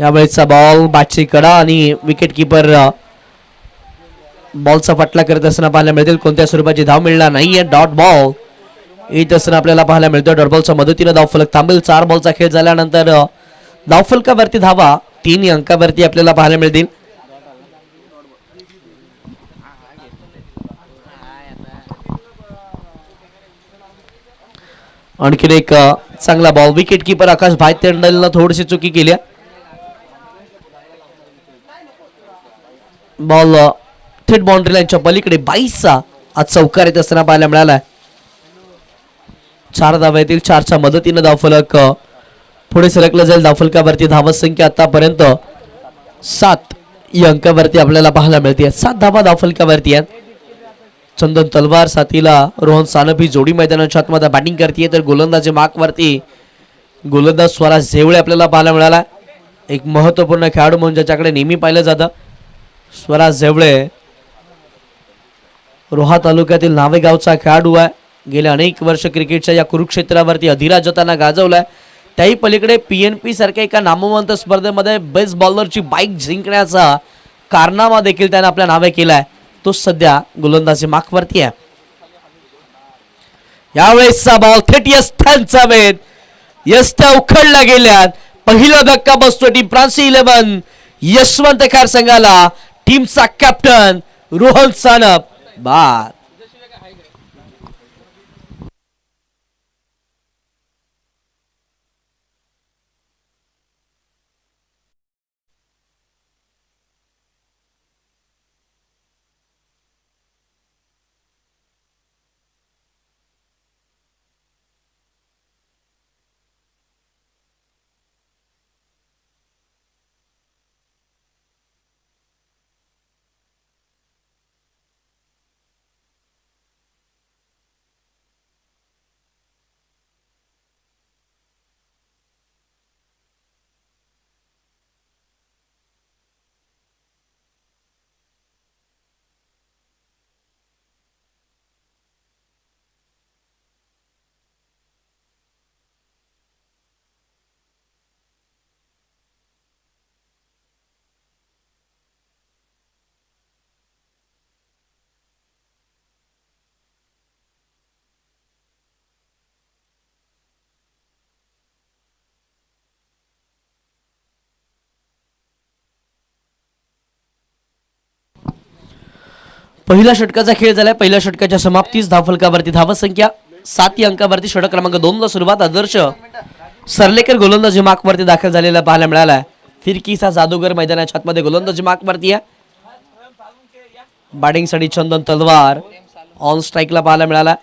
यावेळेचा ball बॅटची कडा आणि wicket keeper बॉलचा फटला करत असताना पाहायला मिळतील. कोणत्या स्वरूपाची धाव मिळणार नाहीये. डॉट बॉल येत असताना आपल्याला पाहायला मिळतो. डॉट बॉलच्या मदतीने धावफलक थांबेल. 4 बॉलचा खेळ झाल्यानंतर धावफलकावरती धावा 3 अंकावरती आपल्याला पाहायला मिळतील. आणखीन एक चांगला बॉल. विकेट किपर आकाश भाईतेंडलनं थोडीशी चुकी केली. बॉल थेट बाउंड्री लाईनच्या पलीकडे 22चा आज चौकार येत असताना पाहायला मिळाला. 4 धावा येतील. 4च्या मदतीने धावफलक पुढे सरकलं जाईल. धावफलकावरती धावत संख्या आतापर्यंत 7 या अंकावरती आपल्याला पाहायला मिळते. 7 धावा धावफलकावरती आहेत. चंदन तलवार साथीला रोहन सानप ही जोडी मैदानाच्या आतमध्ये बॅटिंग करते. तर गोलंदाजी मार्कवरती गोलंदाज स्वराज झेवळे आपल्याला पाहायला मिळाला. एक महत्त्वपूर्ण खेळाडू म्हणून ज्याच्याकडे नेहमी पाहिलं जातं. स्वराज झेवळे रोहा तालुक्यातील नावे गावचा खेळाडू आहे. गेल्या अनेक वर्ष क्रिकेटच्या या कुरुक्षेत्रावरती अधिराज्यताना गाजवलाय. त्याही पलीकडे PNP सारख्या एका नामवंत स्पर्धेमध्ये बेस्ट बॉलरची बाईक जिंकण्याचा कारनामा देखील त्याने आपल्या नावे केलाय. तो सध्या गोलंदाजी मार्कवरती आहे. यावेळेसचा बॉल थेट यस्थांचा वेध. यस्त्या उखडल्या गेल्यात. पहिला धक्का बसतो टीम फ्रान्सी 11 यशवंत खार संघाला. टीमचा कॅप्टन रोहन सानप बाद. पहिल्या षटकाचा खेळ झालाय. पहिल्या षटकाच्या समाप्तीस धावफलकावरती धाव संख्या 7 या अंकावरती. षटक क्रमांक 2 ला सुरुवात. आदर्श सरलेकर गोलंदाजी मार्कवरती दाखल झालेला पाहायला मिळाला. फिरकीचा जादूगर मैदानाच्या आतमध्ये गोलंदाजी मार्कवरती आहे. बॅटिंगसाठी चंदन तलवार ऑन स्ट्राईकला पाहायला मिळाला.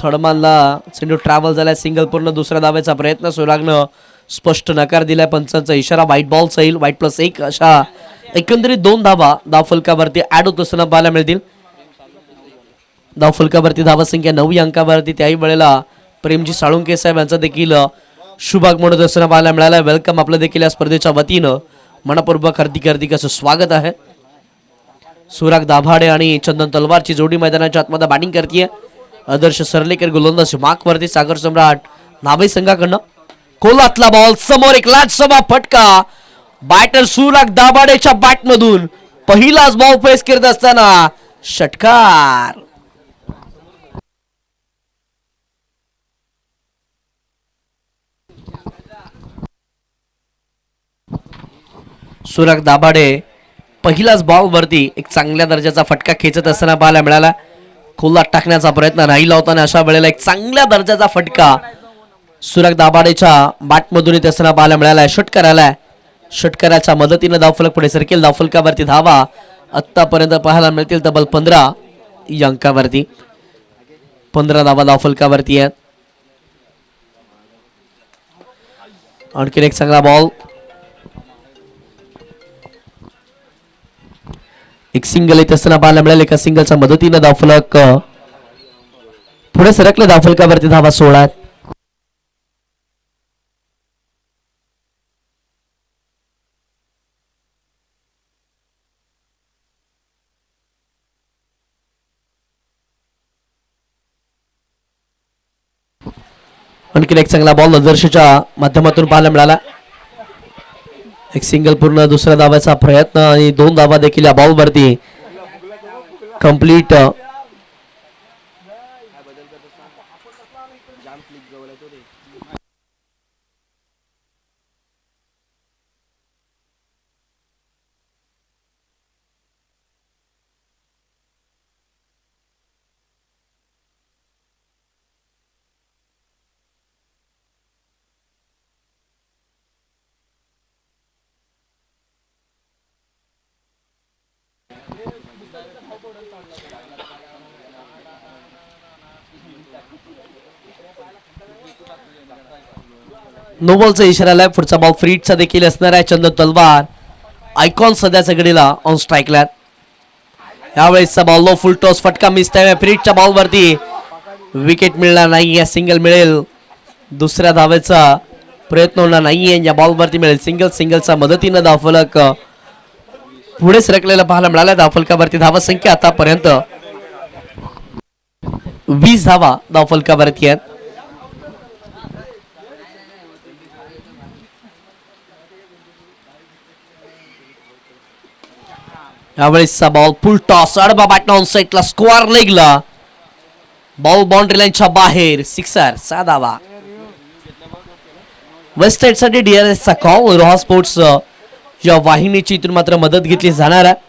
थर्डमॅनला चेंडू ट्रॅव्हल झालाय. सिंगल पूर्ण. दुसऱ्या धावेचा प्रयत्न. सुरागनं स्पष्ट नकार दिलाय. पंचांचा इशारा. व्हाईट बॉल सैल. व्हाईट +1 अशा एकंदरीत 2 धावा धावफलकावरती ऍड होत असताना पाहायला मिळतील. धावफलकावरती धावा संख्या 9 या अंकावरती. त्याही वेळेला प्रेमजी साळुंके साहेब यांचा देखील शुभाग म्हणत असताना पाहायला मिळाला. वेलकम आपलं देखील या स्पर्धेच्या वतीनं मनपूर्वक हार्दिक असं स्वागत आहे. सुराग दाभाडे आणि चंदन तलवारची जोडी मैदानाच्या आतमध्ये बॅटिंग करते. आदर्श सरलेकर गोलंदाज मार्कवरती. सागर सम्राट नावे संघाकडनं. कोलातला बॉल समोर. एक लाटसमा फटका. बॅटर सुराग दाभाडेच्या बॅट मधून पहिलाच बॉल फेस करत असताना षटकार. सुराग दाभाडे पहिलाच बॉल वरती एक चांगल्या दर्जाचा फटका खेचत असताना पाहायला मिळाला. खोलात टाकण्याचा प्रयत्न नाही लावताना अशा वेळेला एक चांगल्या दर्जाचा फटका सुराग दाभाडेच्या बॅट मधून येत असताना पाहायला मिळाला. षटकार आलाय. षटकाराच्या मदतीने धावफलक पुढे सरकेल. धावफलकावरती धावा आतापर्यंत पाहायला मिळतील तब्बल 15 या अंकावरती. 15 धावा धावफलकावरती आहेत. आणखीन एक चांगला बॉल. एक सिंगल येत असताना पाहायला मिळाले. एका सिंगलच्या मदतीने धावफलक पुढे सरकले. धावफलकावरती धावा 16. आणखीन एक चांगला बॉल आदर्शच्या माध्यमातून पाहायला मिळाला. एक सिंगल पूर्ण दुसऱ्या धावाचा प्रयत्न आणि 2 धावा देखील या बॉलवरती कंप्लीट. नो बॉलचा इशारा आलाय. पुढचा बॉल फ्रीटचा देखील असणार आहे. चंदन तलवार आयकॉन सध्याच्या घडीला ऑन स्ट्राईकला. यावेळेसचा बॉल लो फुल टॉस फटका मिस आहे. फ्रीटच्या बॉलवरती विकेट मिळणार नाही. सिंगल मिळेल. दुसऱ्या धावेचा प्रयत्न होणार नाहीये. या बॉलवरती मिळेल सिंगलच्या मदतीनं धावफलक पुढे सरकलेला पाहायला मिळाला. धावफलकावरती धावा संख्या आतापर्यंत 20 धावा धावफलकावरती आहेत. यावेळेसचा बॉल फुल टॉस अडबा बॅटन ऑन साईडला स्क्वेअर लेगला. बॉल बाउंड्री लाईनच्या बाहेर. सिक्सर 6 धावा. वेस्ट साइड साठी DRS चा कॉल. रोहा स्पोर्ट्स या वाहिनीची इथून मात्र मदत घेतली जाणार आहे.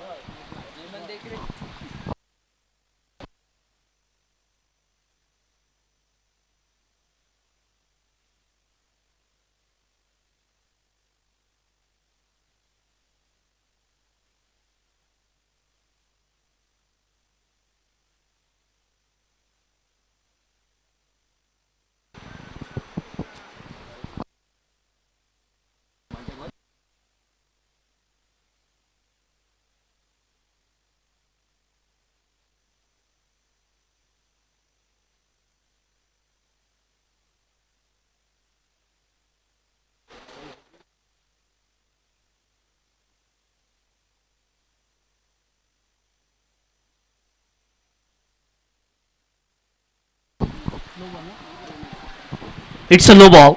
It's a no ball.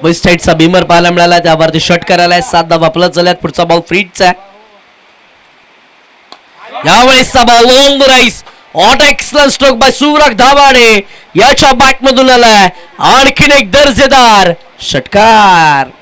West साइडचा बीमर पाहायला मिळाला. त्यावरती शॉट करायला 7 धावा प्लस झाल्यात. पुढचा बॉल फ्रीटचा. यावेळेसचा बॉल लॉंग राईस ऑट एक्सलंट स्ट्रोक बाय सुरग दाभाडे याच्या बॅट मधून आलाय. आणखीन एक दर्जेदार षटकार.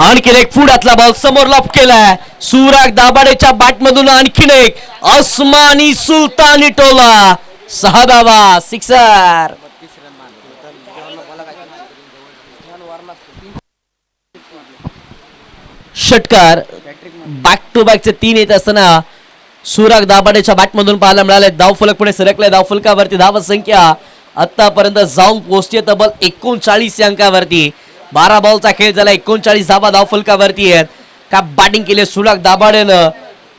आणखीन एक फुडातला बॉल समोर लॉप केलाय. सुराग दाभाडेच्या बॅट मधून आणखीन एक अस्मानी सुलतानी टोला. 6 धावा. सिक्सर. षटकार बॅक टू बॅकचे 3 येत असताना सुराग दाभाडेच्या बॅट मधून पाहायला मिळाले. धावफलक पुढे सरकले. धावफलकावरती धाव संख्या आतापर्यंत जाऊन पोहोचते तब्बल 39 अंकावरती. 12 बॉलचा खेळ झाला. 39 धावा धावफलकावरती आहेत. का बॅटिंग केली सुराग दाभाडेनं.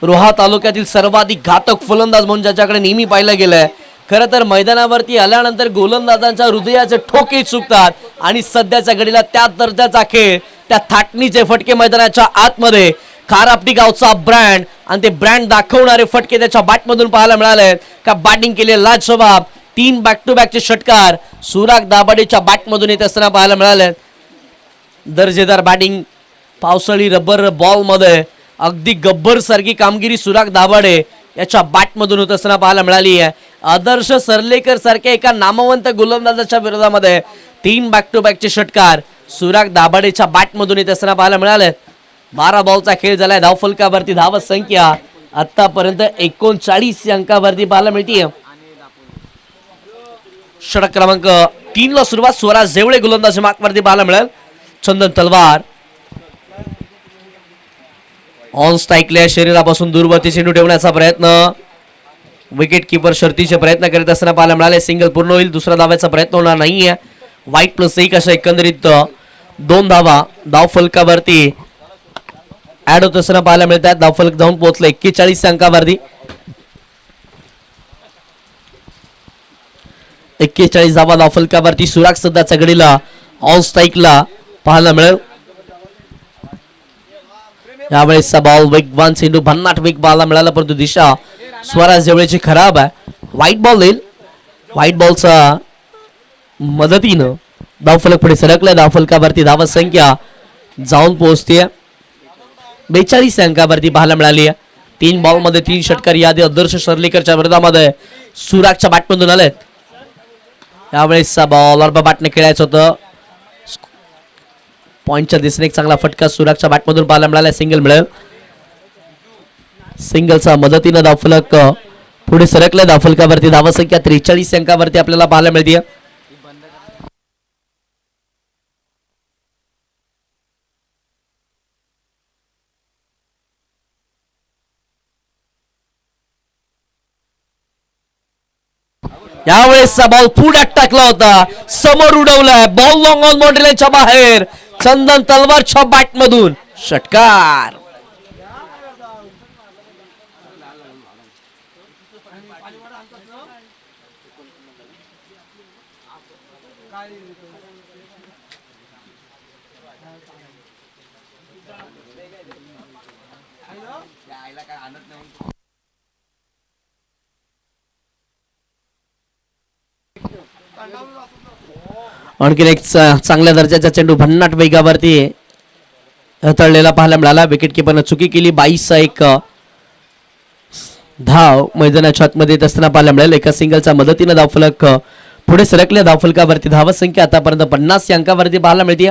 रोहा तालुक्यातील सर्वाधिक घातक फलंदाज म्हणून ज्याच्याकडे नेहमी पाहिलं गेलंय. खरं तर मैदानावरती आल्यानंतर गोलंदाजांच्या हृदयाचे ठोके चुकतात आणि सध्याच्या घडीला त्या दर्जाचा खेळ, त्या थाटणीचे फटके मैदानाच्या आतमध्ये खारापटी गावचा ब्रँड आणि ते ब्रँड दाखवणारे फटके त्याच्या बॅटमधून पाहायला मिळाले. का बॅटिंग केले लाजवाब. 3 बॅक टू बॅकचे षटकार सुराग दाभाडेच्या बॅटमधून येत असताना पाहायला मिळाले. दर्जेदार बॅटिंग पावसाळी रबर बॉल मध्ये अगदी गब्बर सारखी कामगिरी सुराग दाभाडे याच्या बॅटमधून होत असताना पाहायला मिळाली आहे. आदर्श सरलेकर सारख्या एका नामवंत गोलंदाजाच्या विरोधामध्ये 3 बॅक टू बॅकचे षटकार सुराग दाभाडेच्या बॅटमधून येत असताना पाहायला मिळाले. 12 बॉलचा खेळ झालाय. धावफलकावरती धाव संख्या आतापर्यंत 39 अंकावरती पाहायला मिळते. षटक क्रमांक 3 ला सुरुवात स्वराज जेवळे गोलंदाजी मार्कवरती पाहायला मिळेल. चंदन तलवार ऑन स्ट्राईकला शरीरापासून दूरवरती चेंडू ठेवण्याचा प्रयत्न, विकेट किपर शर्तीचे प्रयत्न करीत असताना पाहायला मिळाले. सिंगल पूर्ण होईल, दुसरा धावाचा प्रयत्न होणार नाहीये. वाईट +1 अशा एकंदरीत 2 धावा धावफलकावरती ऍड होत असताना पाहायला मिळतात. धावफलक जाऊन पोहोचले 41 अंकावरती. 41 धावा धावफलकावरती. सुराग सध्या चगडीला ऑन स्ट्राईकला पाहायला मिळेल. यावेळेसचा बॉल वेगवान चेंडू भन्नाट वेग पाहायला मिळाला, परंतु दिशा स्वराज जवळची खराब आहे. व्हाईट बॉल येईल. व्हाईट बॉलचा मदतीनं धावफलक पुढे सरकलाय. धावफलकावरती धावा संख्या जाऊन पोहोचते 42 अंकावरती पाहायला मिळाली आहे. 3 बॉलमध्ये 3 षटकार यादी आदर्श सर्लेकरच्या विरोधामध्ये सुरागच्या बॅटमधून आलेत. यावेळेसचा बॉल अर्बा बॅटने खेळायचं होतं. पॉइंटच्या दिशेने एक चांगला फटका सुरागच्या बॅटमधून पाहायला मिळाला. सिंगल मिळेल. सिंगलचा मदतीनं धावफलक पुढे सरकले. धावफलकावरती धावा संख्या 43 अंकावरती आपल्याला पाहायला मिळते. यावेळेसचा बॉल पुढ्यात टाकला होता, समोर उडवलाय. बॉल लॉंग ऑन बाउंड्री लाईनच्या बाहेर. चंदन तलवारच्या बॅटमधून षटकार. आणखीन एक चांगल्या दर्जाचा चेंडू भन्नाट वेगावरती तळलेला पाहायला मिळाला. विकेट किपरनं चुकी केली. 22-1 धाव मैदानाच्या आतमध्ये येत असताना पाहायला मिळेल. एका सिंगलच्या मदतीनं धावफलक पुढे सरकले. धावफलकावरती धावा संख्या आतापर्यंत 50 अंकावरती पाहायला मिळते.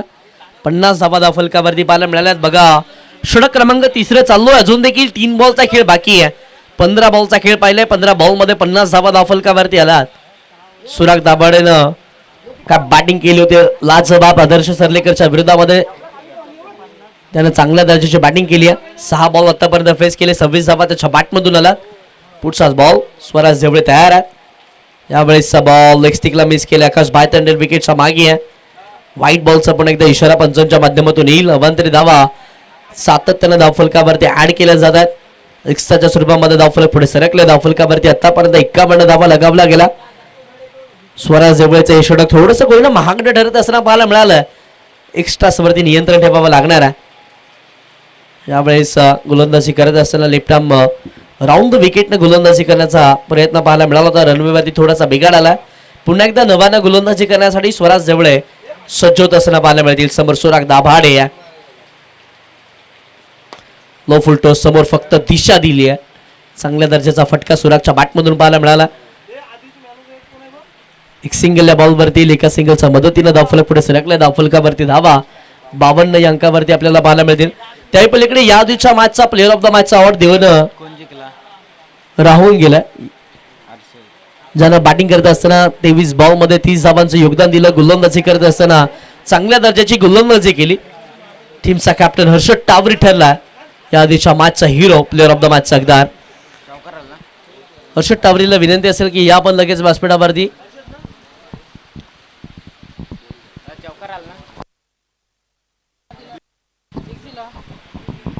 50 धावा धावफलकावरती पाहायला मिळाल्यात. बघा षटक क्रमांक 3 चालू. अजून देखील 3 बॉलचा खेळ बाकी आहे. 15 बॉलचा खेळ पाहिलाय. 15 बॉलमध्ये 50 धावा धावफलकावरती आलात. सुराग दाभाडेनं काय बॅटिंग केली होती. लाजबाब आदर्श सर्लेकरच्या विरोधामध्ये त्यानं चांगल्या दर्जाची बॅटिंग केली आहे. 6 बॉल आतापर्यंत फेस केले. 26 धावा त्याच्या बॅटमधून आला. पुढचाच बॉल स्वराज जेवढे तयार आहे. यावेळेसचा बॉल लेग स्टिकला मिस केला. आकाश भायतंडे विकेटच्या मागे आहे. व्हाईट बॉलचा पण एकदा इशारा पंचांच्या माध्यमातून येईल. अवांतरी धावा सातत्यानं धावफलकावरती ऍड केल्या जातात. एक्स्ट्राच्या स्वरूपामध्ये धावफलक पुढे सरकले. धावफलकावरती आतापर्यंत 51 धावा लगावला गेला. स्वराज जवळचं हे षटक थोडंसं कोणी महागडं ठरत असताना पाहायला मिळालं. एक्स्ट्रास वरती नियंत्रण ठेवावं लागणार आहे. यावेळेस गोलंदाजी करत असताना लेफ्ट आर्म राऊंड द विकेटने गोलंदाजी करण्याचा प्रयत्न पाहायला मिळाला होता. रनवेवरती थोडासा बिघाड आला. पुन्हा एकदा नव्यानं गोलंदाजी करण्यासाठी स्वराज जवळे सज्ज होत असताना पाहायला मिळतील. समोर सुराग दाभाडे या लो फुल टॉस समोर फक्त दिशा दिली आहे. चांगल्या दर्जाचा फटका सुरागच्या बॅटमधून पाहायला मिळाला. एक सिंगल या बॉलवरती एका सिंगलच्या मदतीनं धावफलक पुढे सरकलाय. धावफलकावरती धावा 52 या अंकावरती आपल्याला पाहायला मिळतील. त्याही पलीकडे या दिवसाच्या मॅचचा प्लेअर ऑफ द मॅचचा अवॉर्ड देऊन राहून गेलाय. ज्यानं बॅटिंग करत असताना 23 बॉल मध्ये 30 धावांचं योगदान दिलं. गोलंदाजी करत असताना चांगल्या दर्जाची गोलंदाजी केली. टीमचा कॅप्टन हर्षद टावरी ठरला या दिवसाच्या मॅचचा हिरो, प्लेअर ऑफ द मॅचचा हकदार. हर्षद टावरीला विनंती असेल की या पण लगेच व्यासपीठावरती.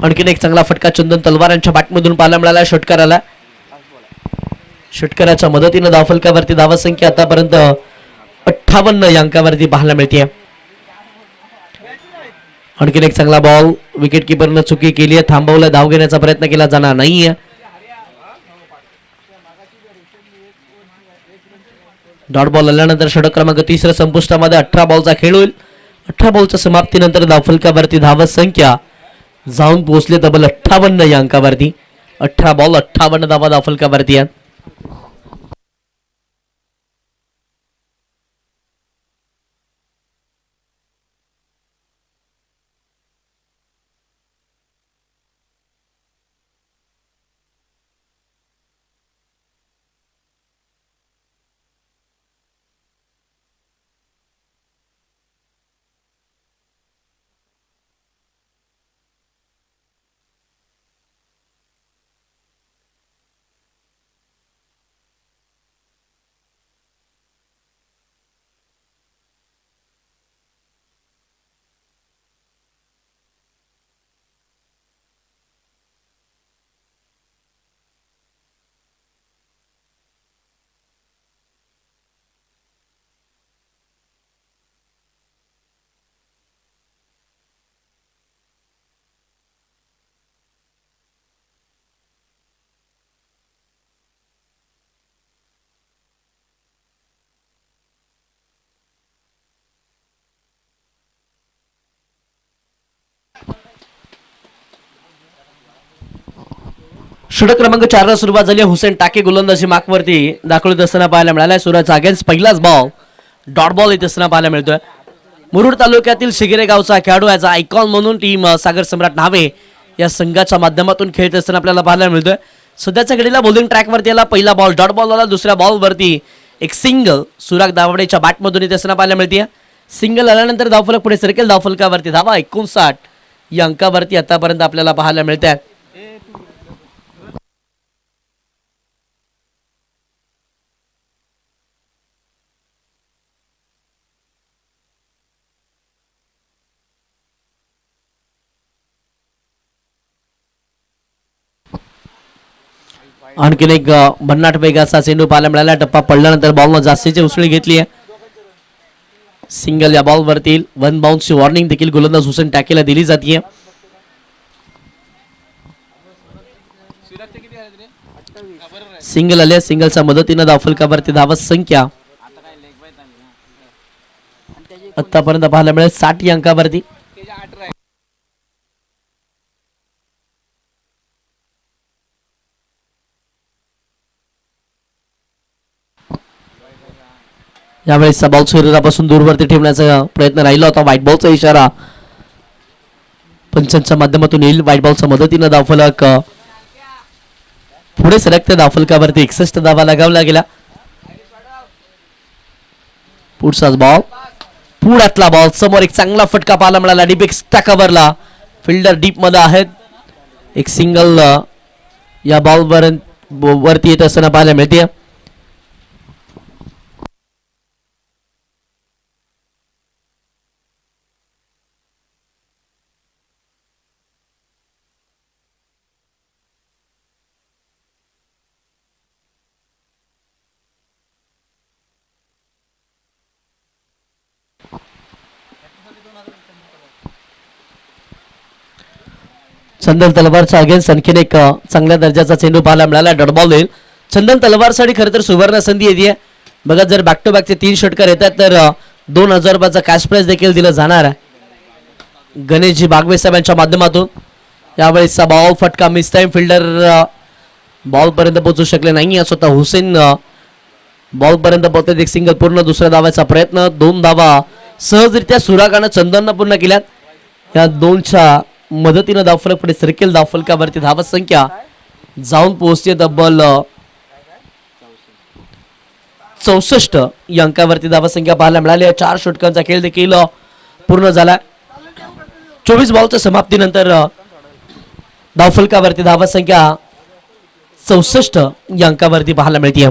आणखीन एक चांगला फटका चंदन तलवारांच्या बॅटमधून पाहायला मिळाला. षटकाराला षटकाराच्या मदतीनं धावफलकावरती धावा संख्या आतापर्यंत 58 या अंकावरती पाहायला मिळते. आणखीन एक चांगला बॉल विकेट किपरनं चुकी केली आहे. थांबवलं. धाव घेण्याचा प्रयत्न केला जाणार नाहीये. डॉट बॉल आल्यानंतर षटक क्रमांक 3 संपुष्टामध्ये 18 बॉलचा खेळ होईल. 18 बॉलच्या समाप्तीनंतर धावफलकावरती धावा संख्या जाऊन पोहोचले तब्बल 58 या अंकावरती. 18 बॉल 58 धावा धावफलकावरती आहे. षटक क्रमांक 4 ला सुरुवात झाली. हुसेन टाके गोलंदाजी मार्कवरती दाखवत असताना पाहायला मिळालाय. सूरजचा अगेन्स्ट पहिलाच बॉल डॉट बॉल येत असताना पाहायला मिळतोय. मुरुड तालुक्यातील शिगेरे गावचा खेळाडू याचा आयकॉन म्हणून टीम सागर सम्राट न्हावे या संघाच्या माध्यमातून खेळत असताना आपल्याला पाहायला मिळतोय. सध्याच्या घडीला बॉलिंग ट्रॅकवरती आला. पहिला बॉल डॉट बॉल आला. दुसऱ्या बॉलवरती एक सिंगल सुराग दावडेच्या बॅटमधून येत असताना पाहायला मिळते. सिंगल आल्यानंतर धावफलक पुढे सरकेल. धावफलकावरती धावा 59 या अंकावरती आतापर्यंत आपल्याला पाहायला मिळत आहेत. आणखीन एक भन्नाट वेगाचा चेंडू पाहायला मिळाला. टप्पा पडल्यानंतर बॉलनं जास्तीची उसळी घेतली आहे. सिंगल या बॉलवरती वन बाउन्सची वॉर्निंग देखील गोलंदाज हुसेन टाकेला दिली जाते. सिंगल आले. सिंगलच्या मदतीनं धावफलकावरती धावत संख्या आतापर्यंत पाहायला मिळेल 60 या अंकावरती. यावेळेस बॉल शरीरापासून दूरवरती ठेवण्याचा प्रयत्न राहिला होता. व्हाईट बॉलचा इशारा पंचांच्या माध्यमातून येईल. व्हाईट बॉलच्या मदतीनं धावफलक पुढे सरकते. धावफलकावरती 61 धावा लगावला गेला. पुढचाच बॉल पुढातला बॉल समोर एक चांगला फटका पाहायला मिळाला. डीप एक्स्ट्रा कव्हरला फिल्डर डीप मध्ये आहेत. एक सिंगल या बॉल वरती येत असताना पाहायला मिळते. चंदन तलवारचा अगेन्स्ट आणखीन एक चांगल्या दर्जाचा चेंडू पाहायला मिळाला. डॉट बॉल येईल. चंदन तलवारसाठी खरं तर सुवर्ण संधी येते. बघा जर बॅक टू बॅकचे 3 षटकार येतात तर 2000 रुपयाचा कॅश प्राइज देखील दिलं जाणार आहे. गणेशजी बागवे साहेबांच्या माध्यमातून यावेळेसचा बॉल फटका मिस टाइम. फिल्डर बॉल पर्यंत पोहोचू शकले नाही. स्वतः हुसेन बॉल पर्यंत पोहोचत. एक सिंगल पूर्ण. दुसऱ्या धावाचा प्रयत्न. 2 धावा सहजरित्या सुरागानं चंदननं पूर्ण केल्यात. या 2च्या मदतीनं धावफलक पुढे सरकेल. धावफलकावरती धावत संख्या जाऊन पोहोचते तब्बल 64 या अंकावरती धावत संख्या पाहायला मिळाली. 4 षटकांचा खेळ देखील पूर्ण झाला. 24 बॉलच्या समाप्तीनंतर धावफलकावरती धावत संख्या 64 या अंकावरती पाहायला मिळते.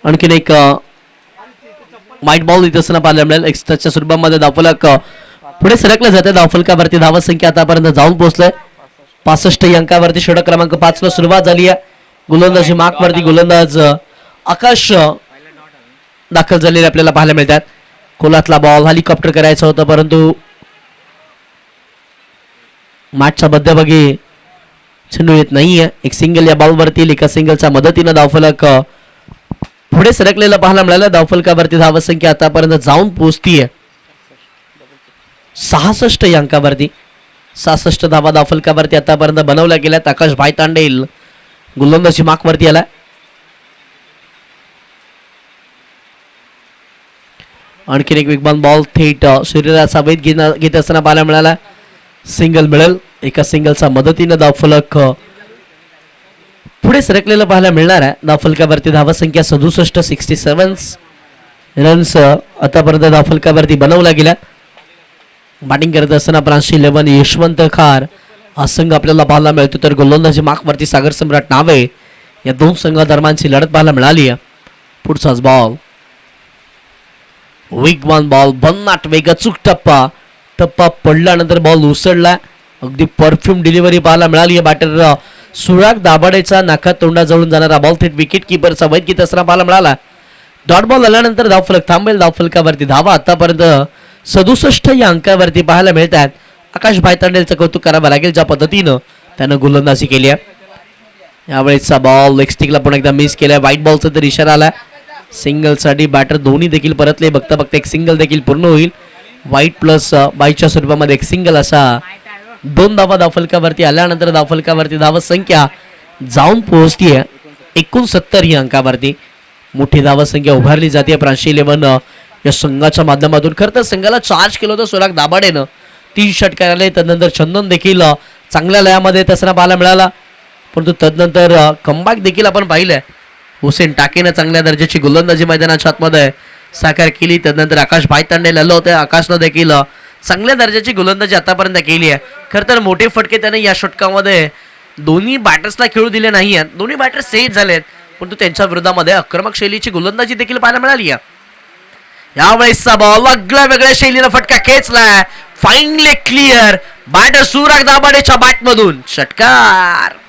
आणखीन एक व्हाईट बॉल इथे असताना पाहायला मिळेल. एक्स्ट्राच्या स्वरूपामध्ये धावफलक पुढे सरकलं जाते. धावफलकावरती धावत संख्या आतापर्यंत जाऊन पोहोचलाय 65 या अंकावरती. षटक क्रमांक 5 ला सुरुवात झाली आहे. गोलंदाजी मार्कवरती गोलंदाज आकाश दाखल झालेले आपल्याला पाहायला मिळतात. कोलातला बॉल हेलिकॉप्टर करायचा होता परंतु मॅचच्या मध्यभागी चेंडू येत नाहीये. एक सिंगल या बॉलवरती. एका सिंगलच्या मदतीनं धावफलक पुढे सरकलेला पाहायला मिळाला. धावफलकावरती धावत संख्या आतापर्यंत जाऊन पोहोचतीये 66 या अंकावरती. 66 धावा धावफलकावरती आतापर्यंत बनवल्या गेल्यात. आकाश भाईतांडेल गोलंदाजी मार्कवरती आला. आणखीन एक वेगवान बॉल थेट शरीराचा वेध घेत असताना पाहायला मिळाला. सिंगल मिळेल. एका सिंगलच्या मदतीनं धावफलक पुढे सरकलेलं पाहायला मिळणार आहे. धावफलकावरती धावसंख्या 67 रन्स आतापर्यंत धावफलकावरती बनवल्या गेल्या. बॅटिंग करत असताना ब्रांच 11 यशवंत खार हा संघ आपल्याला पाहायला मिळतो. तर गोलंदाजी मार्कवरती सागर सम्राट नावे या दोन संघादरम्यानची लढत पाहायला मिळाली आहे. पुढचाच बॉल वेगवान बॉल भन्नाट वेगात चूक टप्पा पडल्यानंतर बॉल उसळला. अगदी परफ्यूम डिलिव्हरी पाहायला मिळाली आहे. बॅटर सुराग दाभाडेचा नाका तोंडाजवळून जाणारा बॉल थेट विकेट किपरचा वैध घेत असताना पाहायला मिळाला. डॉट बॉल आल्यानंतर धावफलक थांबेल. धावफलकावरती धावा आतापर्यंत 67 या अंकावरती पाहायला मिळतात. आकाश भाईतांडेलचं कौतुक करावं लागेल ज्या पद्धतीनं त्यानं गोलंदाजी केली आहे. यावेळेसचा बॉल लेग स्टिकला पुन्हा एकदा मिस केलाय. व्हाईट बॉलचा तर इशारा आला. सिंगलसाठी बॅटर दोन्ही देखील परतले. बघता बघता एक सिंगल देखील पूर्ण होईल. व्हाईट प्लस बाईच्या स्वरूपामध्ये एक सिंगल असा 2 धावा धावफलकावरती आल्यानंतर धावफलकावरती धाव संख्या जाऊन पोहोचतीये 69 या अंकावरती. मोठी धावसंख्या उभारली जाते. ब्रांच 11 या संघाच्या माध्यमातून. खरं तर संघाला चार्ज केलं होतं सुराग दाभाडेनं. 3 षटकार आले. तदनंतर चंदन देखील चांगल्या लयामध्ये तसरा पाहायला मिळाला. परंतु तदनंतर कमबॅक देखील आपण पाहिलंय. हुसेन टाकेनं चांगल्या दर्जाची गोलंदाजी मैदानाच्या आतमध्ये साकार केली. तदनंतर आकाश भाईतांडेल आलं होतं. आकाशनं देखील चांगल्या दर्जाची गोलंदाजी आतापर्यंत केली आहे. खरं तर मोठे फटके त्याने या षटकामध्ये दोन्ही बॅटर्सला खेळू दिले नाही आहेत. दोन्ही बॅटर सेट झालेत. परंतु त्यांच्या विरोधामध्ये आक्रमक शैलीची गोलंदाजी देखील पाहायला मिळाली आहे. यावेळेसचा बॉल वेगळ्या शैलीनं फटका खेचलाय. Finally clear. बॅटर सुराग दाभाडेच्या बॅटमधून षटकार.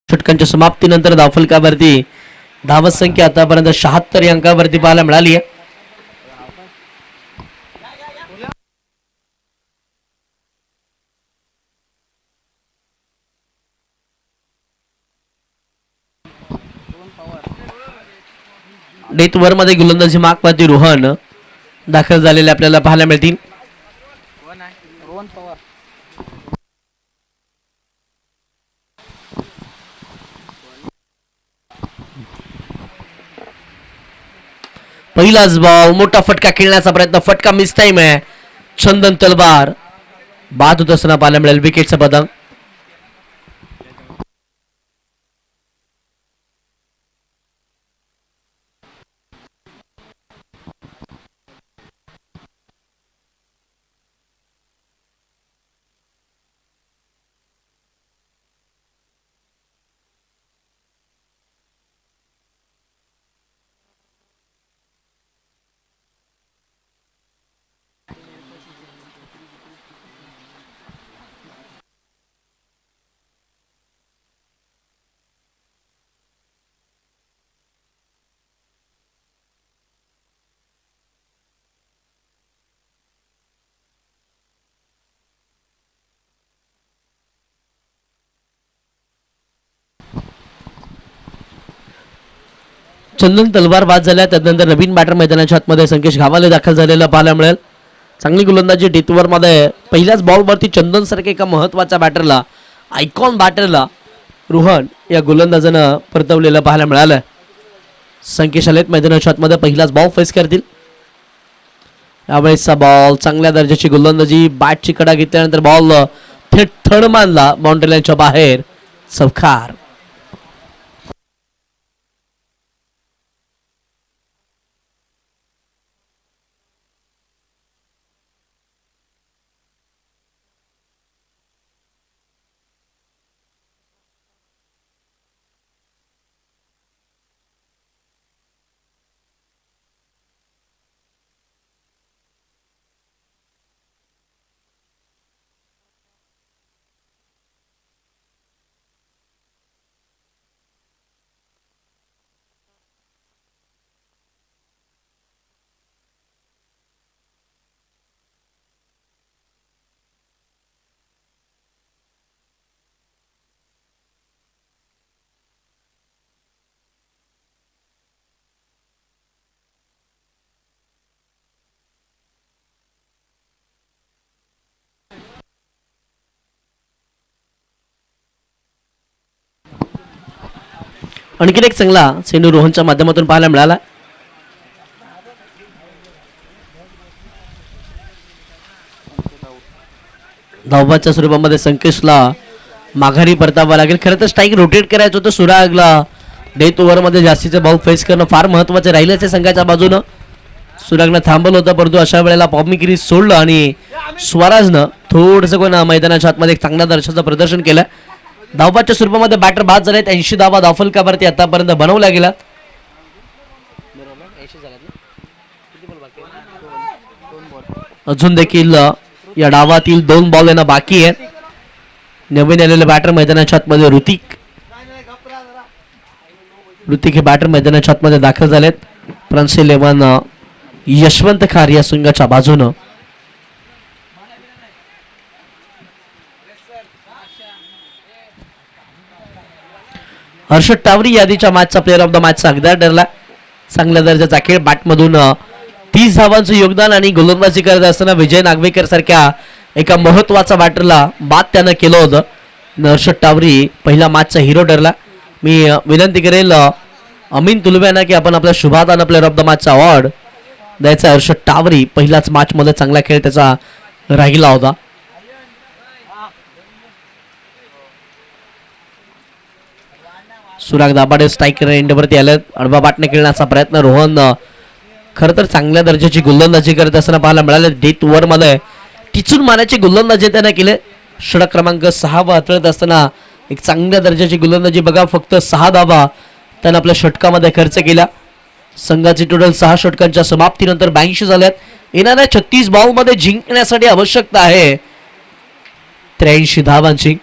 षटकांच्या समाप्तीनंतर धावफलकावरती धावत संख्या आतापर्यंत 76 या अंकावरती पाहायला मिळाली आहे. डेथ ओव्हर मध्ये गोलंदाजी मार्कवरती रोहन दाखल झालेले आपल्याला पाहायला मिळतील. पहिलाच बॉल मोठा फटका खेळण्याचा प्रयत्न. फटका मिस टाइम आहे. चंदन तलवार बाद होत असताना पाहायला मिळेल. विकेटचा पतंग. चंदन तलवार बाद झाल्या. त्यानंतर नवीन बॅटर मैदानाच्या आतमध्ये संकेश घावाले दाखल झालेला पाहायला मिळेल. चांगली गोलंदाजी डेथ ओव्हर मध्ये. पहिल्याच बॉलवरती चंदन सारखे एका महत्वाच्या बॅटरला, आयकॉन बॅटरला रोहन या गोलंदाजानं परतवलेलं पाहायला मिळालं. संकेश आलेत मैदानाच्या आतमध्ये. पहिलाच बॉल फेस करतील. यावेळेसचा बॉल चांगल्या दर्जाची गोलंदाजी. बॅटची कडा घेतल्यानंतर बॉल थेट थड मानला बाउंड्री लाईनच्या बाहेर. चौकार. आणखीन एक चांगला चेंडू रोहनच्या माध्यमातून पाहायला मिळाला. धावबाच्या स्वरूपामध्ये संकेशला माघारी परतावं लागेल. खरं तर स्ट्राईक रोटेट करायचं होतं सुरागला. डेथ ओव्हरमध्ये जास्तीचे बॉल फेस करणं फार महत्त्वाचं राहिलं आहे संघाच्या बाजूनं. सुरागनं थांबवलं होतं परंतु अशा वेळेला पॉपमिकिरी सोडलं आणि स्वराजनं थोडंसं कोण मैदानाच्या आतमध्ये एक चांगल्या दर्जाचं प्रदर्शन केलं. धावबाच्या स्वरूपामध्ये बॅटर बाद झालेत. 80 धावा धावफलकावरती आतापर्यंत बनवल्या गेल्या. अजून देखील या डावातील 2 बॉल यांना बाकी आहे. नवीन आलेले बॅटर मैदानाच्या आतमध्ये ऋतिक हे बॅटर मैदानाच्या आतमध्ये दाखल झालेत. फ्रान्स 11 यशवंत खार या संघाच्या बाजूनं. हर्षद टावरी यादीच्या मॅचचा प्लेअर ऑफ द मॅचचा हकदार ठरला. चांगल्या दर्जाचा खेळ. बॅटमधून 30 धावांचं योगदान आणि गोलंदाजी करत असताना विजय नागवेकर सारख्या एका महत्वाचा बॅटरला बाद त्यानं केलं होतं. हर्षद टावरी पहिला मॅचचा हिरो ठरला. मी विनंती करेल अमीन तुलवे यांना की आपण आपल्या शुभादान प्लेअर ऑफ द मॅचचा अवॉर्ड द्यायचा. हर्षद टावरी पहिलाच मॅच मध्ये चांगला खेळ त्याचा राहिला होता. सुराग दाभाडे स्ट्राईक एंडवरती आले. अडबा बाटने खेळण्याचा प्रयत्न. रोहन खरं तर चांगल्या दर्जाची गोलंदाजी करत असताना पाहायला मिळाले. डेथ ओव्हर मध्ये टिचून मारण्याची गोलंदाजी त्याने केले. षटक क्रमांक 6 वर हाताळत असताना एक चांगल्या दर्जाची गोलंदाजी. बघा फक्त 6 धावा त्यानं आपल्या षटकामध्ये खर्च केला. संघाची टोटल 6 षटकांच्या समाप्तीनंतर 82 झाल्यात. येणाऱ्या 36 बॉलमध्ये जिंकण्यासाठी आवश्यकता आहे 83 धावांची.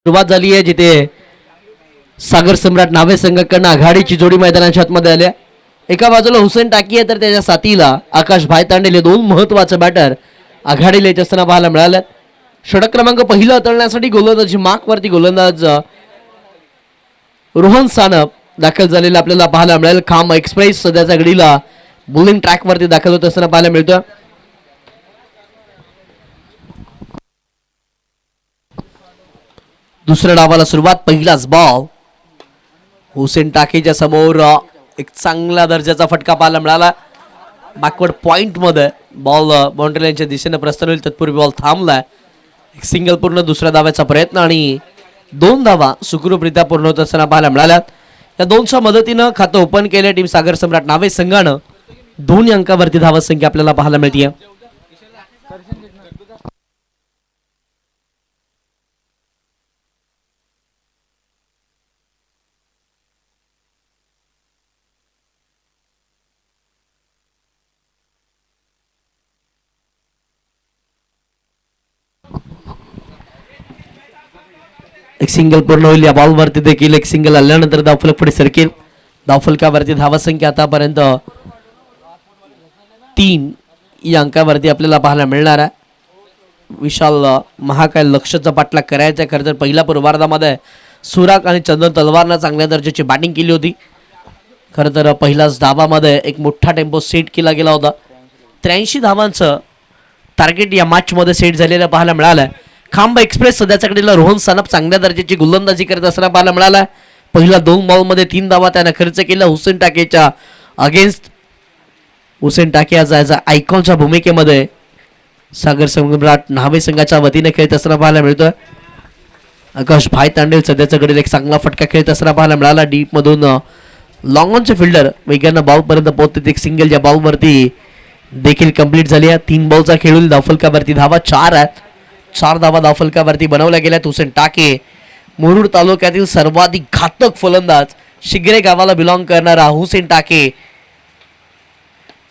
सुरुवात झाली आहे जिथे सागर सम्राट नावे संघाकडनं आघाडीची जोडी मैदानाच्या आतमध्ये आल्या. एका बाजूला हुसेन टाकी आहे तर त्याच्या साथीला आकाश भायतांडेले दोन महत्वाचे बॅटर आघाडीला येत असताना पाहायला मिळाल्यात. षटक क्रमांक पहिला हाताळण्यासाठी गोलंदाजी मार्कवरती गोलंदाज रोहन सानप दाखल झालेला आपल्याला पाहायला मिळेल. खाम एक्सप्रेस सध्याच्या घडीला बॉलिंग ट्रॅकवरती दाखल होत असताना पाहायला मिळतं. दुसऱ्या डावाला सुरुवात. पहिलाच बॉल हुसेन टाकेच्या समोर एक चांगला दर्जाचा फटका पाहायला मिळाला. बॅकवर्ड पॉइंट मध्ये बॉल बाउंड्री लाईनच्या दिशेने प्रस्थान होईल तत्पूर्वी बॉल थांबलाय. एक सिंगल पूर्ण दुसऱ्या धाव्याचा प्रयत्न आणि 2 धावा सुखरूपरित्या पूर्ण होत असताना पाहायला मिळाल्यात. या 2च्या मदतीनं खातं ओपन केले टीम सागर सम्राट नावे संघानं. 2 अंकावरती धावा संख्या आपल्याला पाहायला मिळते. एक सिंगल पूर्ण होईल. या बॉलवरती देखील एक सिंगल आल्यानंतर धावफलक पुढे सरकेल. धावफलकावरती धावा संख्या आतापर्यंत 3 या अंकावरती आपल्याला पाहायला मिळणार आहे. विशाल महाकाय लक्षचा पाठलाग करायचा. खरं तर पहिल्या पूर्वार्धामध्ये सुराग आणि चंदन तलवारनं चांगल्या दर्जाची बॅटिंग केली होती. खरं तर पहिल्याच धावामध्ये एक मोठा टेम्पो सेट केला गेला होता. 83 धावांचं टार्गेट या मॅचमध्ये सेट झालेलं पाहायला मिळालं. खांब एक्सप्रेस सध्याच्याकडे रोहन सानप चांगल्या दर्जाची गोलंदाजी करत असताना पाहायला मिळाला. पहिल्या 2 बॉलमध्ये 3 धावा त्यानं खर्च केला हुसेन टाकेच्या अगेन्स्ट. हुसेन टाके आज आयकॉनच्या भूमिकेमध्ये सागर सम्राट नावे संघाच्या वतीने खेळत असताना पाहायला मिळतोय. आकाश भायतांडेल सध्याच्याकडे एक चांगला फटका खेळत असताना पाहायला मिळाला. डीप मधून लॉंग ऑनचे फिल्डर वेगानं बॉल पर्यंत पोहोचते. एक सिंगल या बॉलवरती देखील कंप्लीट झाली आहे. 3 बॉलचा खेळून धावफलकावरती धावा 4 आहेत. 4 धावा धावफलकावरती बनवल्या गेल्यात. हुसेन टाके मुरुड तालुक्यातील सर्वाधिक घातक फलंदाज शिगरे गावाला बिलॉंग करणारा हुसेन टाके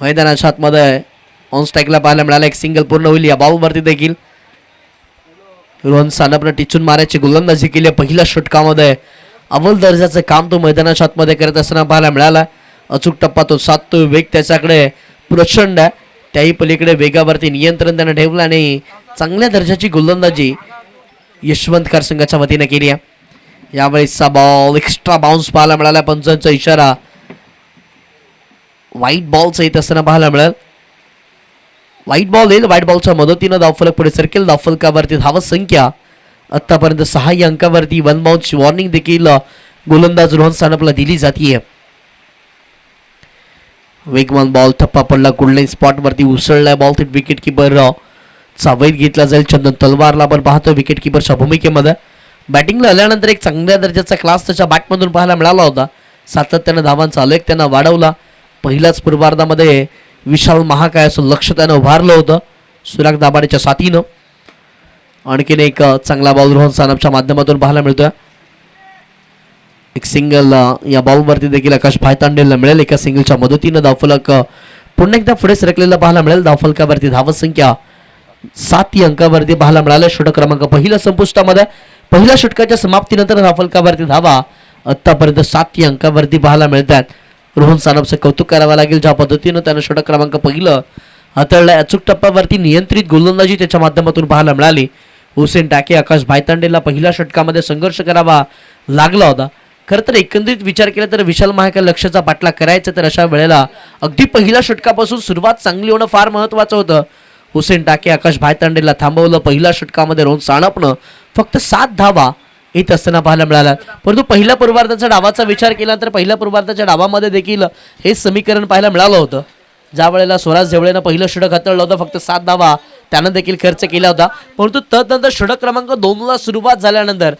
मैदानाच्या आतमध्ये ऑन स्ट्राईकला पाहायला मिळाला. एक सिंगल पूर्ण होईल. या बॉलवरती देखील रोहन सानपनं टिचून मारायची गोलंदाजी केली. पहिल्या षटकामध्ये अव्वल दर्जाचं काम तो मैदानाच्या आतमध्ये करत असताना पाहायला मिळाला. अचूक टप्पा तो साधतो. वेग त्याच्याकडे प्रचंड आहे. त्याही पलीकडे वेगावरती नियंत्रण त्यानं ठेवलं आणि चांगल्या दर्जाची गोलंदाजी यशवंतकर संघाच्या वतीने केली आहे. यावेळेसचा बॉल एक्स्ट्रा बाउन्स पाहायला मिळाला. पंचांचा इशारा व्हाईट बॉलचा येत असताना पाहायला मिळेल. व्हाईट बॉल येईल. व्हाईट बॉलच्या मदतीनं धावफलक पुढे सरकेल. धावफलकावरती धावा संख्या आतापर्यंत 6 या अंकावरती 1 बाउन्सची वॉर्निंग देखील गोलंदाज रोहन सानपला दिली जाते. वेगवान बॉल थप्पा पडला. गुडलाईन स्पॉटवरती उसळलाय बॉल. थेट विकेट किपर चा वैध घेतला जाईल. चंदन तलवारला आपण पाहतो विकेट किपरच्या भूमिकेमध्ये. बॅटिंगला आल्यानंतर एक चांगल्या दर्जाचा क्लास त्याच्या बॅटमधून पाहायला मिळाला होता. सातत्यानं धावांचा आलेख त्यानं वाढवला. पहिल्याच पूर्वार्धामध्ये विशाल महाकाय असं लक्ष त्यानं उभारलं होतं सुराग दाभाडेच्या साथीनं. आणखीन एक चांगला बॉल रोहन सानपच्या माध्यमातून पाहायला मिळतोय. एक सिंगल या बॉलवरती देखील आकाश भायतांडेला मिळेल. एका सिंगलच्या मदतीनं धावफलक पुन्हा एकदा पुढे सरकलेला पाहायला मिळेल. धावफलकावरती धावा संख्या 7 अंकावरती पाहायला मिळाल्या. षटक क्रमांक पहिला संपुष्टामध्ये. पहिल्या षटकाच्या समाप्तीनंतर धावफलकावरती धावा आतापर्यंत 7 अंकावरती पाहायला मिळतात. रोहन सानपचं कौतुक करावं लागेल. ज्या पद्धतीनं त्यानं षटक क्रमांक पहिलं हाताळलंय. अचूक टप्प्यावरती नियंत्रित गोलंदाजी त्याच्या माध्यमातून पाहायला मिळाली. हुसेन टाके आकाश भायतांडेला पहिल्या षटकामध्ये संघर्ष करावा लागला होता. खरं तर एकंदरीत विचार केला तर विशाल महाकाय लक्ष्याचा पाठलाग करायचा तर अशा वेळेला अगदी पहिल्या षटकापासून सुरुवात चांगली होणं फार महत्त्वाचं होतं. हुसेन टाके आकाश भायतांडेला थांबवलं. पहिल्या षटकामध्ये रोहन सानपनं फक्त 7 धावा येत असताना पाहायला मिळाला. परंतु पहिल्या पूर्वार्धाच्या डावाचा विचार केला तर पहिल्या पूर्वार्धाच्या डावामध्ये देखील हे समीकरण पाहायला मिळालं होतं. ज्या वेळेला स्वराज झेवळेनं पहिलं षटक हाताळलं होतं फक्त 7 धावा त्यानं देखील खर्च केला होता. परंतु तदनंतर षटक क्रमांक 2ला सुरुवात झाल्यानंतर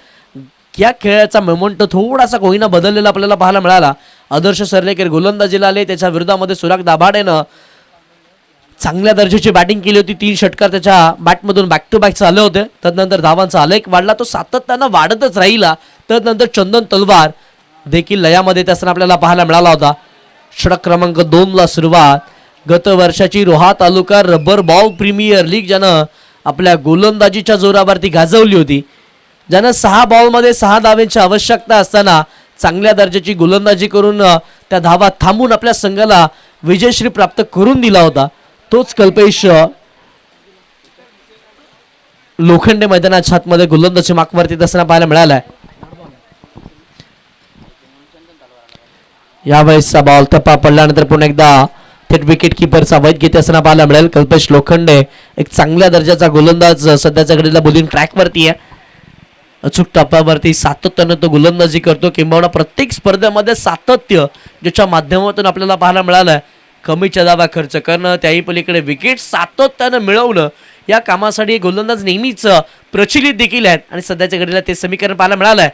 या खेळाचा मोमेंट थोडासा कोहिना बदललेला आपल्याला पाहायला मिळाला. आदर्श सरलेकर गोलंदाजीला आले. त्याच्या विरोधामध्ये सुराग दाभाडेनं चांगल्या दर्जाची बॅटिंग केली होती. 3 षटकार त्याच्या बॅटमधून बॅक टू बॅक चालले होते. तदनंतर धावांचा आलेख वाढला. तो सातत्यानं वाढतच राहिला. तदनंतर चंदन तलवार देखील लयामध्ये त्यासनं आपल्याला पाहायला मिळाला होता. षटक क्रमांक 2ला सुरुवात. गत वर्षाची रोहा तालुका रबर बॉल प्रीमियर लीग ज्यानं आपल्या गोलंदाजीच्या जोरावरती गाजवली होती. ज्यानं 6 बॉलमध्ये 6 धावांची आवश्यकता असताना चांगल्या दर्जाची गोलंदाजी करून त्या धावा थांबून आपल्या संघाला विजयश्री प्राप्त करून दिला होता, तोच कल्पेश लोखंडे मैदानाच्या आतमध्ये गोलंदाजी मार्कवरती असताना पाहायला मिळालाय. यावेळेसचा बॉल टप्पा पडल्यानंतर पुन्हा एकदा थेट विकेट किपरचा वैध घेते असताना पाहायला मिळेल. कल्पेश लोखंडे एक चांगल्या दर्जाचा गोलंदाज सध्याच्या घडीला बॉलिंग ट्रॅकवरती आहे. अचूक टप्प्यावरती सातत्यानं तो गोलंदाजी करतो, किंबहुना प्रत्येक स्पर्धेमध्ये सातत्य ज्याच्या माध्यमातून आपल्याला पाहायला मिळालं. कमीच्या धावा खर्च करणं, त्याही पलीकडे विकेट सातत्यानं मिळवणं, या कामासाठी गोलंदाज नेहमीच प्रचलित देखील आहेत आणि सध्याच्या घडीला ते समीकरण पाहायला मिळालंय.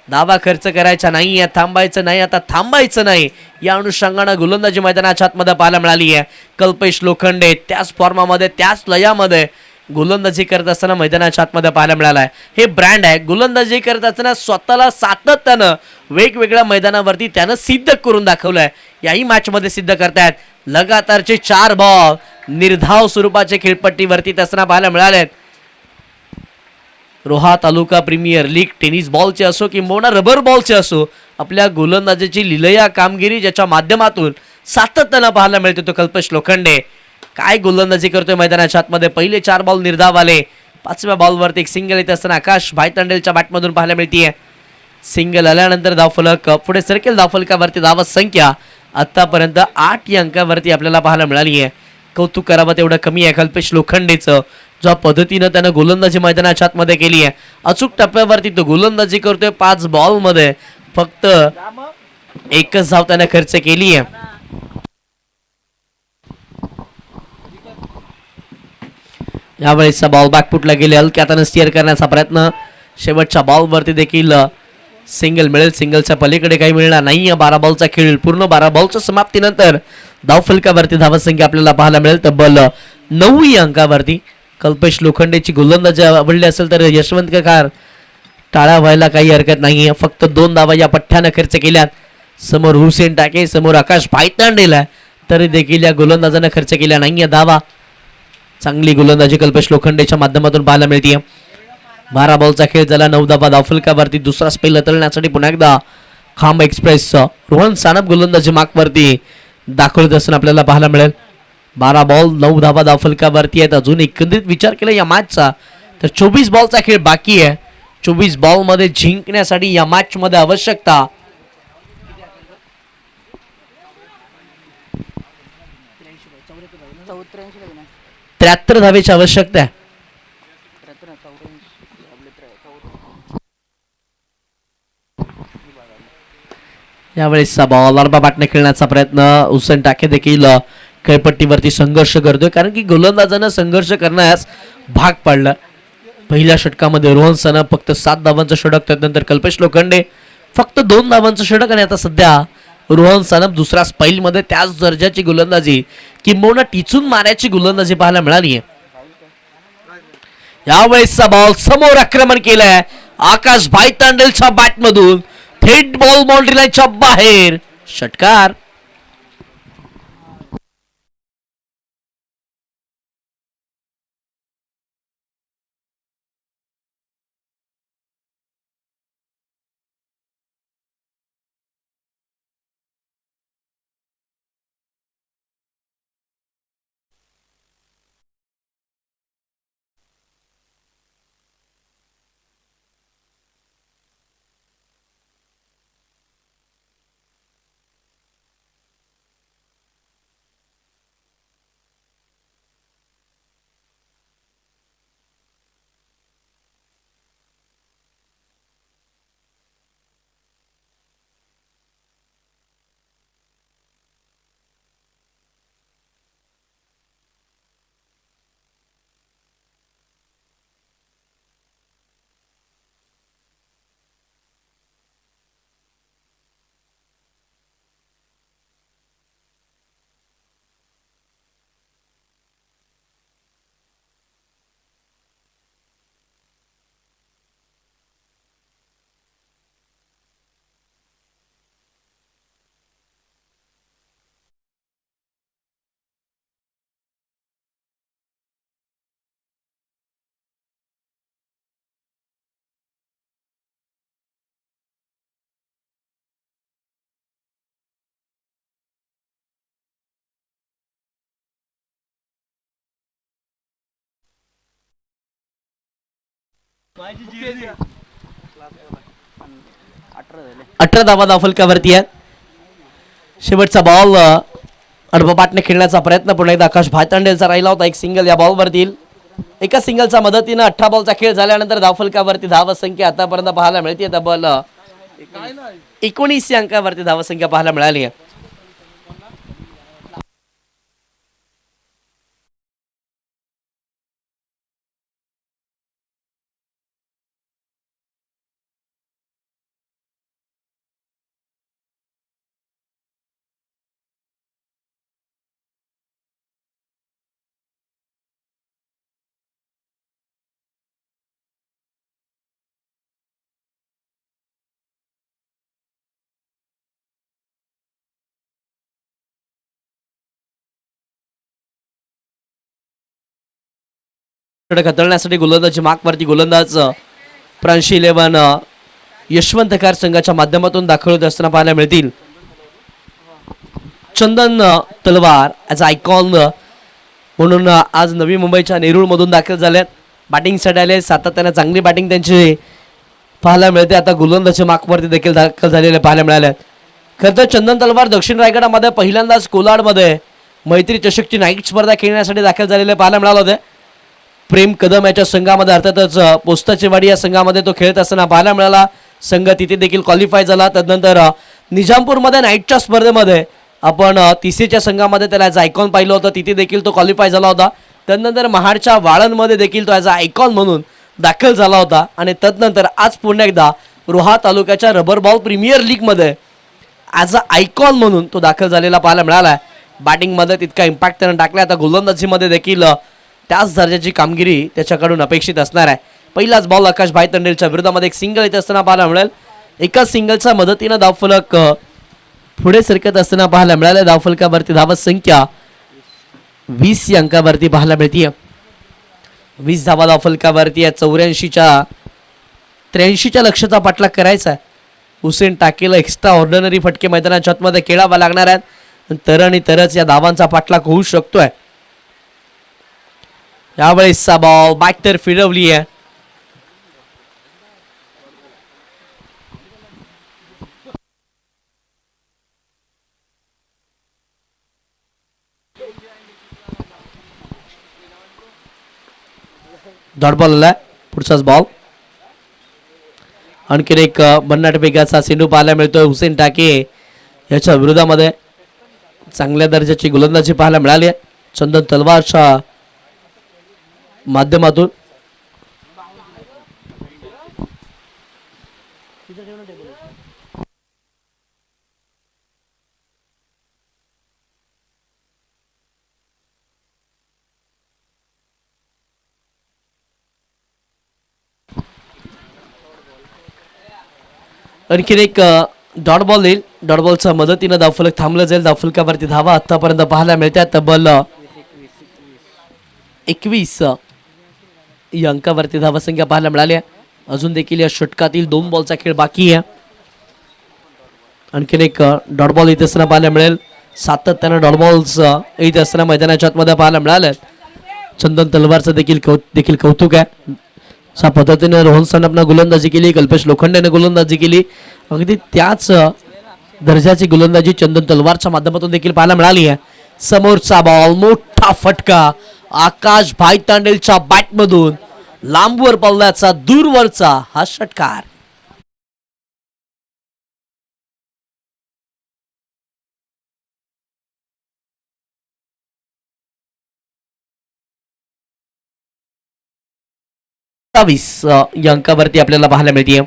धावा खर्च करायचा नाही, थांबायचं नाही, आता थांबायचं नाही, या अनुषंगानं गोलंदाजी मैदानाच्या आतमध्ये पाहायला मिळाली आहे. कल्पेश लोखंडे त्याच फॉर्मामध्ये त्याच लयामध्ये गोलंदाजी करत असताना मैदानाच्या आतमध्ये पाहायला मिळाला आहे. हे ब्रँड आहे. गोलंदाजी करत असताना स्वतःला सातत्यानं वेगवेगळ्या मैदानावरती त्यानं सिद्ध करून दाखवलंय. याही मॅचमध्ये सिद्ध करतायत. लगातारचे 4 बॉल निर्धाव स्वरूपाचे खेळपट्टीवरती असताना पाहायला मिळालेत. रोहा तालुका प्रीमियर लीग टेनिस बॉलचे असो किंबहुना रबर बॉलचे असो, आपल्या गोलंदाजीची लिलया कामगिरी ज्याच्या माध्यमातून सातत्यानं पाहायला मिळते तो कल्पेश लोखंडे. काय गोलंदाजी करतोय मैदानाच्या आतमध्ये. पहिले 4 बॉल निर्धाव आले. 5व्या बॉलवरती एक सिंगल येत असताना आकाश भाईतांडेलच्या बॅटमधून पाहायला मिळतीये. सिंगल आल्यानंतर धावफलक पुढे सरकेल. धावफलकावरती धावा संख्या आतापर्यंत 8 या अंकावरती आपल्याला पाहायला मिळाली आहे. कौतुक करावं तेवढं कमी आहे कल्पेश लोखंडेचं, ज्या पद्धतीनं त्यानं गोलंदाजी मैदानाच्या आतमध्ये केली आहे. अचूक टप्प्यावरती तो गोलंदाजी करतोय. 5 बॉलमध्ये फक्त 1च धाव त्यानं खर्च केली आहे. यावेळेसचा बॉल बॅकफुटला गेले. हलक्या हाताने स्टिअर करण्याचा प्रयत्न. शेवटच्या बॉलवरती देखील सिंगल मिळेल. सिंगलच्या पलीकडे काही मिळणार नाही. 12 बॉलचा खेळ पूर्ण. 12 बॉलच्या समाप्तीनंतर धावफलकावरती धावसंख्या आपल्याला पाहायला मिळेल तब्बल 9 या अंकावरती. कल्पेश लोखंडेची गोलंदाजी आवडली असेल तर यशवंत ककार टाळा व्हायला काही हरकत नाही. फक्त 2 धावा या पठ्ठ्यानं खर्च केल्यात. समोर हुसेन टाके, समोर आकाश भाईतांडेला, तरी देखील या गोलंदाजानं खर्च केल्या नाही धावा. चांगली गोलंदाजी कल्पेश लोखंडेच्या माध्यमातून पाहायला मिळते. 12 बॉलचा खेळ झाला. 9 धावा धावफलकावरती. दुसरा स्पेल हाताळण्यासाठी पुन्हा एकदा खांब एक्सप्रेस रोहन सानप गोलंदाजी मार्कवरती दाखवत असताना आपल्याला पाहायला मिळेल. 12 बॉल 9 धावा धावफलकावरती आहेत. अजून एकंदरीत विचार केला या मॅचचा तर 24 बॉलचा खेळ बाकी आहे. 24 बॉलमध्ये जिंकण्यासाठी या मॅचमध्ये आवश्यकता 73 धावेची आवश्यकता आहे. यावेळेसचा बॉल अर्बा बॅटने खेळण्याचा प्रयत्न. हुसेन टाके देखील खेळपट्टीवरती संघर्ष करतोय, कारण की गोलंदाजानं संघर्ष करण्यास भाग पाडलं. पहिल्या षटकामध्ये रोहन सानप फक्त 7 धावांचं षटक, त्यानंतर कल्पेश लोखंडे फक्त 2 धावांचं षटक, आणि आता सध्या रोहन सानप दुसऱ्या स्पेलमध्ये त्याच दर्जाची गोलंदाजी किंबहुना टिचून मारायची गोलंदाजी पाहायला मिळाली आहे. यावेळेसचा बॉल समोर आक्रमण केलंय आकाश भाईतांडेलच्या बॅटमधून. थेट बॉल बाउंड्री लाईनच्या बाहेर. षटकार. 18 धावा धावफलकावरती आहेत. शेवटचा बॉल अडबपाटने खेळण्याचा प्रयत्न पुन्हा एकदा आकाश भायतांडेलचा राहिला होता. एक सिंगल या बॉलवरती. एका सिंगलच्या मदतीनं 18 बॉलचा खेळ झाल्यानंतर धावफलकावरती धावसंख्या आतापर्यंत पाहायला मिळते. तब्बल 19 अंकावरती धावसंख्या पाहायला मिळाली आहे. खतरण्यासाठी गोलंदाजी मार्कवरती गोलंदाज प्रांशी 11 यशवंतकार संघाच्या माध्यमातून दाखल होत असताना पाहायला मिळतील. चंदन तलवार ॲज आयकॉन म्हणून आज नवी मुंबईच्या नेरूळमधून दाखल झाल्यात. बॅटिंगसाठी आले. सातत्याने चांगली बॅटिंग त्यांची पाहायला मिळते. आता गोलंदाजी मार्कवरती देखील दाखल झालेले पाहायला मिळाले. खरं तर चंदन तलवार दक्षिण रायगडामध्ये पहिल्यांदाच कोलाडमध्ये मैत्री चषकची नाईट स्पर्धा खेळण्यासाठी दाखल झालेले पाहायला मिळाले होते. प्रेम कदम याच्या संघामध्ये अर्थातच पोस्ताचेवाडी या संघामध्ये तो खेळत असताना पाहायला मिळाला. संघ तिथे देखील क्वालिफाय झाला. तदनंतर निजामपूरमध्ये नाईटच्या स्पर्धेमध्ये आपण तिसेच्या संघामध्ये त्याला ॲज आयकॉन पाहिलं होतं. तिथे देखील तो क्वालिफाय झाला होता. तदनंतर महाडच्या वाळंदमध्ये देखील तो ॲज आयकॉन म्हणून दाखल झाला होता. आणि तदनंतर आज पुन्हा एकदा रोहा तालुक्याच्या रबर बॉल प्रीमियर लीगमध्ये ॲज अ आयकॉन म्हणून तो दाखल झालेला पाहायला मिळाला आहे. बॅटिंगमध्ये तितका इम्पॅक्ट त्यानं टाकला. आता गोलंदाजीमध्ये देखील त्याच दर्जाची कामगिरी त्याच्याकडून अपेक्षित असणार आहे. पहिलाच बॉल आकाश भाईतंडेलच्या विरोधामध्ये एक सिंगल येत असताना पाहायला मिळेल. एका सिंगलच्या मदतीनं धावफलक पुढे सरकत असताना पाहायला मिळालं. धावफलकावरती धावत संख्या 20 अंकावरती पाहायला मिळते. 20 धावा धावफलकावरती 84च्या 83च्या लक्ष्याचा पाठलाग करायचा आहे. हुसेन टाकेला एक्स्ट्रा ऑर्डिनरी फटके मैदानाच्या आतमध्ये खेळावा लागणार आहेत. तर आणि तरच या धावांचा पाठलाग होऊ शकतोय. यावेळेसचा बॉल बॅक तर फिरवली आहे. डॉट बॉल आलाय. पुढचाच बॉल. आणखीन एक भन्नाट वेगाचा चेंडू पाहायला मिळतोय. हुसेन टाके याच्या विरोधामध्ये चांगल्या दर्जाची गोलंदाजी पाहायला मिळाली आहे. चंदन तलवारच्या माध्यमातून आणखीन एक डॉट बॉल येईल. डॉट बॉलच्या मदतीनं धावफलक थांबलं जाईल. धावफलकावरती धावा आतापर्यंत पाहायला मिळतात. तब्बल 21 या अंकावरती धावसंख्या पाहायला मिळाली आहे. अजून देखील या षटकातील 2 बॉलचा खेळ बाकी आहे. आणखीन एक डॉट बॉल येत असताना पाहायला मिळेल. सातत्यानं डॉट बॉल्स येत असताना मैदानाच्या आतमध्ये पाहायला मिळाले. चंदन तलवारचं देखील कौतुक आहे. अशा पद्धतीने रोहन सनपनं गोलंदाजी केली. कल्पेश लोखंडेने गोलंदाजी केली. अगदी त्याच दर्जाची गोलंदाजी चंदन तलवारच्या माध्यमातून देखील पाहायला मिळाली आहे. समोरचा बॉल मोठा फटका आकाश भाईतांडेलच्या बॅटमधून लांबवर पल्ल्याचा दूरवरचा हा षटकार. या अंकावरती आपल्याला पाहायला मिळते.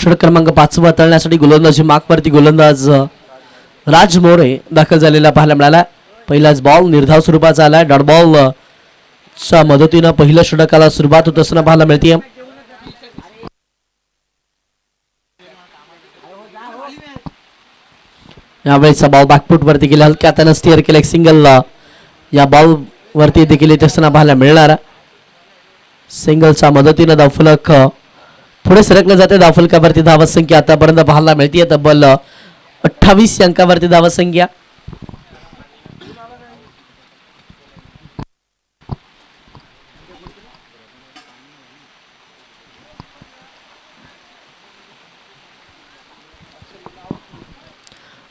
षटक क्रमांक 5 तळण्यासाठी गोलंदाजी मागवरती गोलंदाज राज मोरे दाखल झालेला पाहायला मिळाला. पहिलाच बॉल निर्धाव स्वरूपाचा आलाय. डॉट बॉल च्या मदतीनं पहिल्या षटकाला सुरुवात होत असताना पाहायला मिळते. यावेळेचा बॉल बॅकफूट वरती गेला, हलक्या हाताने स्टिअर केला. एक सिंगल या बॉल वरती देखील येत असताना पाहायला मिळणार. सिंगलच्या मदतीनं धावफलक पुढे सरकलं जाते. धावफलकावरती धावत संख्या आतापर्यंत पाहायला मिळते तब्बल 28 अंकावरती धावत संख्या.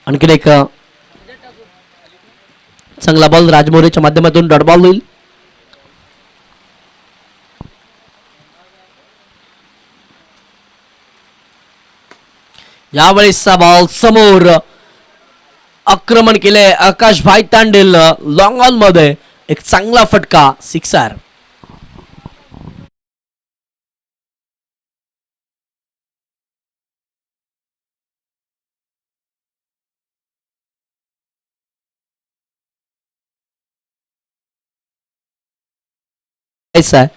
आणखीन एक चांगला बॉल राजमोरेच्या माध्यमातून डॉट बॉल होईल. यावेळेसचा बॉल समोर आक्रमण केले आकाश भाई तांडेल. लॉंग ऑन मध्ये एक चांगला फटका, सिक्सर. ऐसा है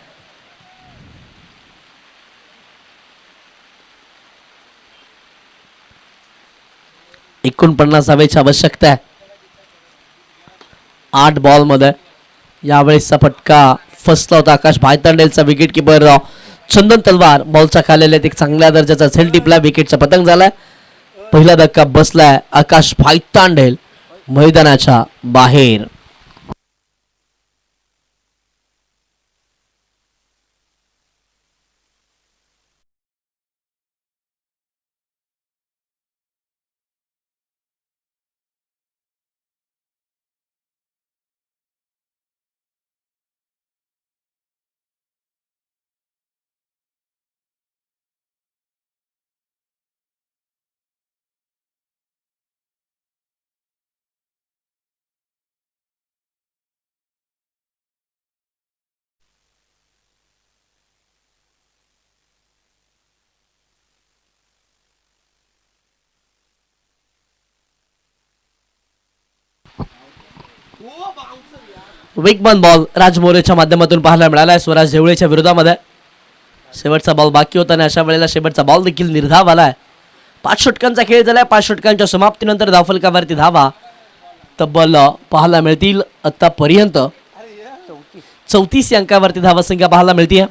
49 धावेची आवश्यकता आहे 8 बॉल मध्ये. यावेळेसचा फटका फसला होता आकाश भायतांडेलचा. विकेट किपर चंदन तलवार बॉलच्या खाली एक चांगल्या दर्जाचा झेल टिपला. विकेटचा पतंग झालाय. पहिला धक्का बसलाय. आकाश भायतांडेल मैदानाच्या बाहेर. वेगवान बॉल राजमोरेच्या माध्यमातून पाहायला मिळाला आहे स्वराज देवळेच्या विरोधामध्ये. शेवटचा बॉल बाकी होता आणि अशा वेळेला शेवटचा बॉल देखील निर्धाव आलाय. 5 षटकांचा खेळ झालाय. 5 षटकांच्या समाप्तीनंतर धावफलकावरती धावा तब्बल पाहायला मिळतील आतापर्यंत 34 अंकावरती धावा संख्या पाहायला मिळते.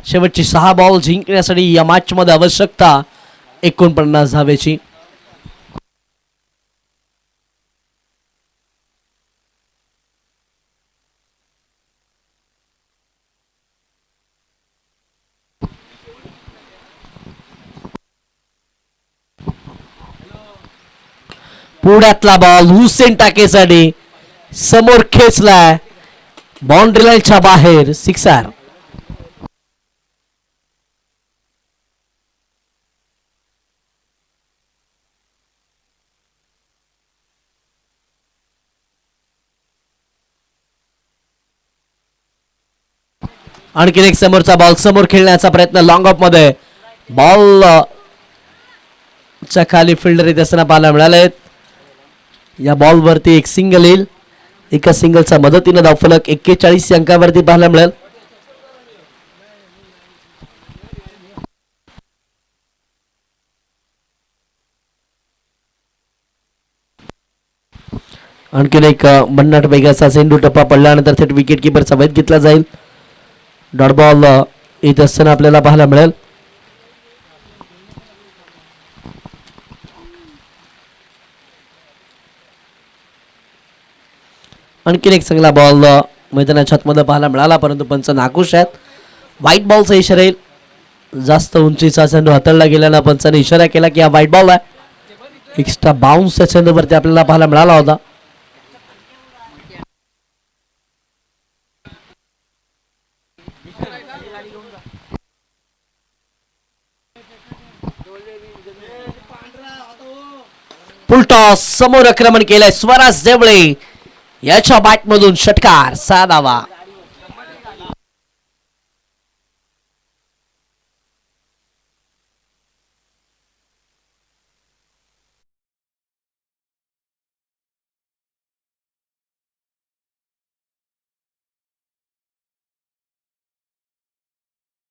शेवटची 6 बॉल जिंकण्यासाठी या मॅच मध्ये आवश्यकता 49 धावेची. पुढ्यातला बॉल हुसेन टाकेसाठी समोर खेचलाय. बाउंड्री लाईनच्या बाहेर, सिक्सर. आणखीन एक समोरचा बॉल समोर खेळण्याचा प्रयत्न लॉंग ऑफ मध्ये. बॉल च्या खाली फिल्डर येत असताना पाहायला मिळाले. या बॉल वरती एक सिंगल येईल. एका सिंगलच्या मदतीने धावफलक 41 अंकावरती पाहायला मिळेल. आणखीन एक भन्नाट वेगाचा चेंडू टप्पा पडल्यानंतर थेट विकेट किपरचा वैध घेतला जाईल. डॉट बॉल येत असताना आपल्याला पाहायला मिळेल. आणखीन एक चांगला बॉल मैदानाच्या आतमध्ये पाहायला मिळाला परंतु पंच नाखुश आहेत. व्हाईट बॉलचा इशारा येईल. जास्त उंचीचा चेंडू हाताळला गेल्यानं पंचाने इशारा केला की हा व्हाईट बॉल आहे. एक्स्ट्रा बाउन्सच्या चेंडूवरती आपल्याला पाहायला मिळाला होता. फुलटॉस समोर आक्रमण केलंय स्वराज देवळे. याच्या बॅटमधून षटकार, 6 धावा.